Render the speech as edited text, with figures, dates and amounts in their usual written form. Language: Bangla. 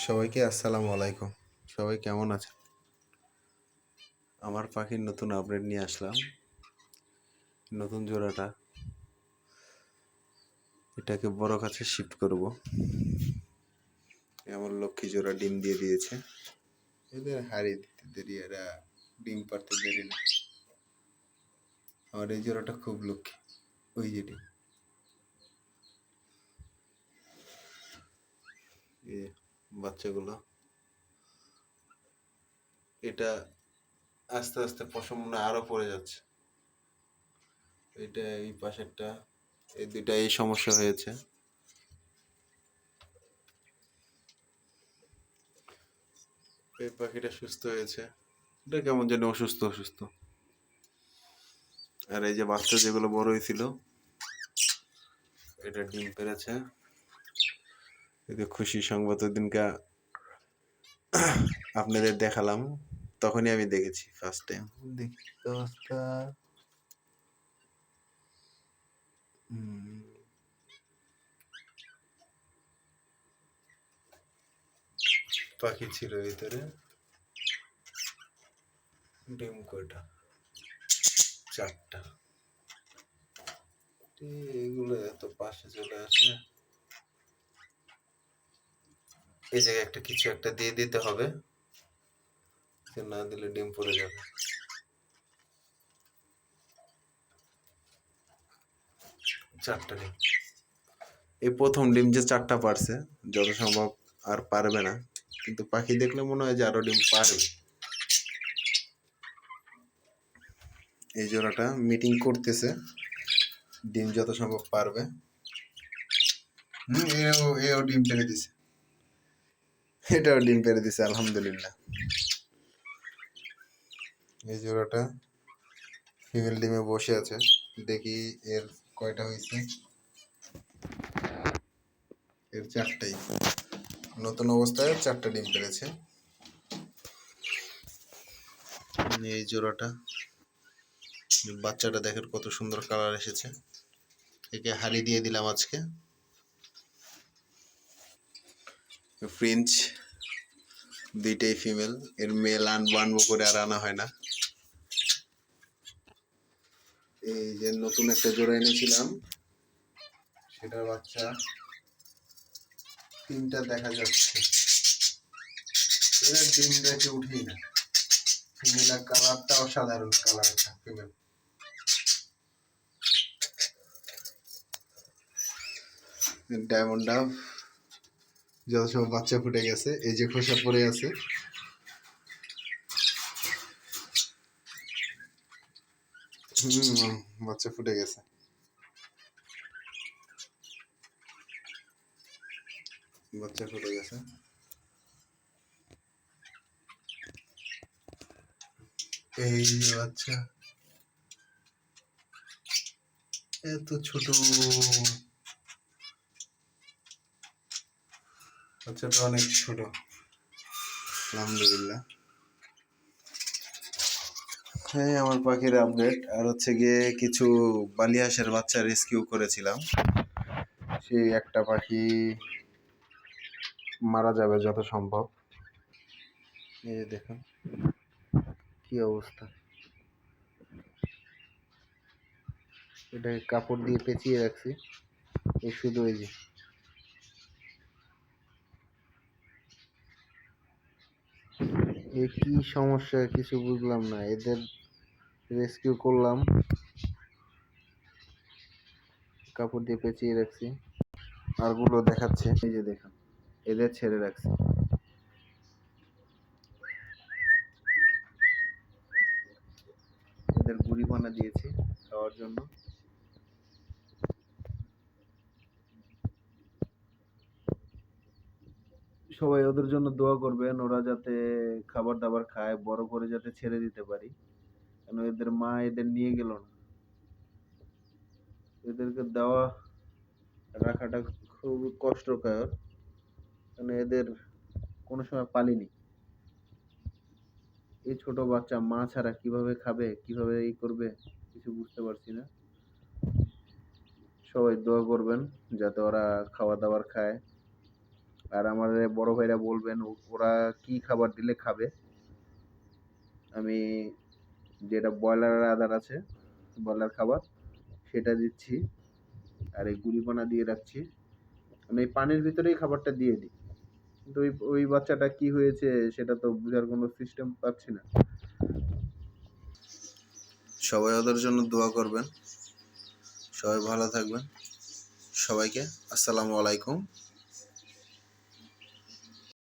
সবাইকে আসসালামু আলাইকুম। সবাই কেমন আছেন? আমার পাখির নতুন আপডেট নিয়ে আসলাম। নতুন জোড়াটা এটাকে বড় কাছে শিফট করব। আমার লক্ষ্মী জোড়া ডিম দিয়ে দিয়েছে। এদের হারিয়ে দিতে দেরি, এরা ডিম পাড়তে দেরি না। আমার এই জোড়াটা খুব লক্ষ্মী। ওই যে ডিম, এই বাচ্চাগুলো, এটা আস্তে আস্তে পশম মনে হয় আরো পড়ে যাচ্ছে। এটা এই পাশেরটা, এই দুইটা এই সমস্যা হয়েছে। এই পাখিটা সুস্থ হয়েছে, এটা কেমন যেন অসুস্থ অসুস্থ। আর এই যে বাচ্চা যেগুলো বড় হয়েছিল, এটা ডিম পেড়েছে। এই যে খুশি সংবাদ ওইদিনকা আপনাদের দেখালাম, তখনই আমি দেখেছি ফার্স্ট টাইম। দেখি কি অবস্থা। পাখি ছিল ভিতরে, ডিম কয়টা? 4টা। এগুলো এত পাশে চলে আসে। এই জায়গায় একটা কিছু একটা দিয়ে দিতে হবে, না দিলে ডিম পড়ে যাবে। 4টা ডিম, এই প্রথম ডিম যে 4টা পারছে, যত সম্ভব আর পারবে না, কিন্তু পাখি দেখলে মনে হয় যে আরো ডিম পারবে। এই জোড়াটা মিটিং করতেছে, ডিম যত সম্ভব পারবে। এও ডিম পেড়ে দিছে, এটাও ডিম পেড়ে দিছে, আলহামদুলিল্লাহ। এই জোড়াটা ফিমেল ডিমে বসে আছে, দেখি এর কয়টা হয়েছে। এর 4টাই, নতুন অবস্থায় 4টা ডিম পেড়েছে। এই জোড়াটা, বাচ্চাটা দেখেন কত সুন্দর কালার এসেছে। একে হালি দিয়ে দিলাম আজকে। ফ্রিঞ্চ দুইটাই ফিমেল, এর মেল আনবো করে আর আনা হয় না। এই যে নতুন একটা জোড়া এনেছিলাম, সেটার বাচ্চা 3টা দেখা যাচ্ছে। এরা ডিম রেখে উঠেই না। ফিমেলের কালারটা অসাধারণ কালার, একটা ফিমেল। ডায়মন্ড ডাব যত সব বাচ্চা ফুটে গেছে, এই যে খোসা পড়ে আছে। বাচ্চা ফুটে গেছে। বাচ্চা ফুটে গেছে। এই বাচ্চা এত ছোট, বাচ্চাটা অনেক ছোট। আলহামদুলিল্লাহ। হ্যাঁ, আমার পাখির আপডেট। আর হচ্ছে গিয়ে কিছু বালিহাঁসের বাচ্চা রেস্কিউ করেছিলাম, সেই একটা পাখি মারা যাবে যত সম্ভব। এই যে দেখুন কি অবস্থা, এটাকে কাপড় দিয়ে পেঁচিয়ে রাখছি। এই শুধু এই যে এ কি সমস্যা কিছু বুঝলাম না। এদের রেস্কিউ করলাম, কাপড় দিয়ে পেঁচিয়ে রাখছি। আরগুলো দেখাচ্ছে, এই যে দেখুন, এদের ছেড়ে রাখছি। এদের গুড়ি বানা দিয়েছি খাওয়ার জন্য। সবাই ওদের জন্য দোয়া করবেন, ওরা যাতে খাবার দাবার খায়, বড় করে যাতে ছেড়ে দিতে পারি। কেন এদের মা এদের নিয়ে গেল না, এদেরকে দেওয়া রাখাটা খুব কষ্টকর, কারণ এদের কোনো সময় পালিনি। এই ছোট বাচ্চা মা ছাড়া কিভাবে খাবে, কিভাবে এই করবে, কিছু বুঝতে পারছি না। সবাই দোয়া করবেন যাতে ওরা খাওয়া দাবার খায় আর আমার বড় ভাইরা বলবেন ওরা কি খাবার দিলে খাবে। আমি যেটা ব্রয়লারের আদার আছে, ব্রয়লার খাবার সেটা দিচ্ছি, আর এই গুঁড়িপোনা দিয়ে রাখছি। আমি এই পানির ভিতরেই খাবারটা দিয়ে দিই, কিন্তু ওই বাচ্চাটা কি হয়েছে সেটা তো বোঝার কোনো সিস্টেম পাচ্ছি না। সবাই ওদের জন্য দোয়া করবেন। সবাই ভালো থাকবেন। সবাইকে আসসালামু আলাইকুম।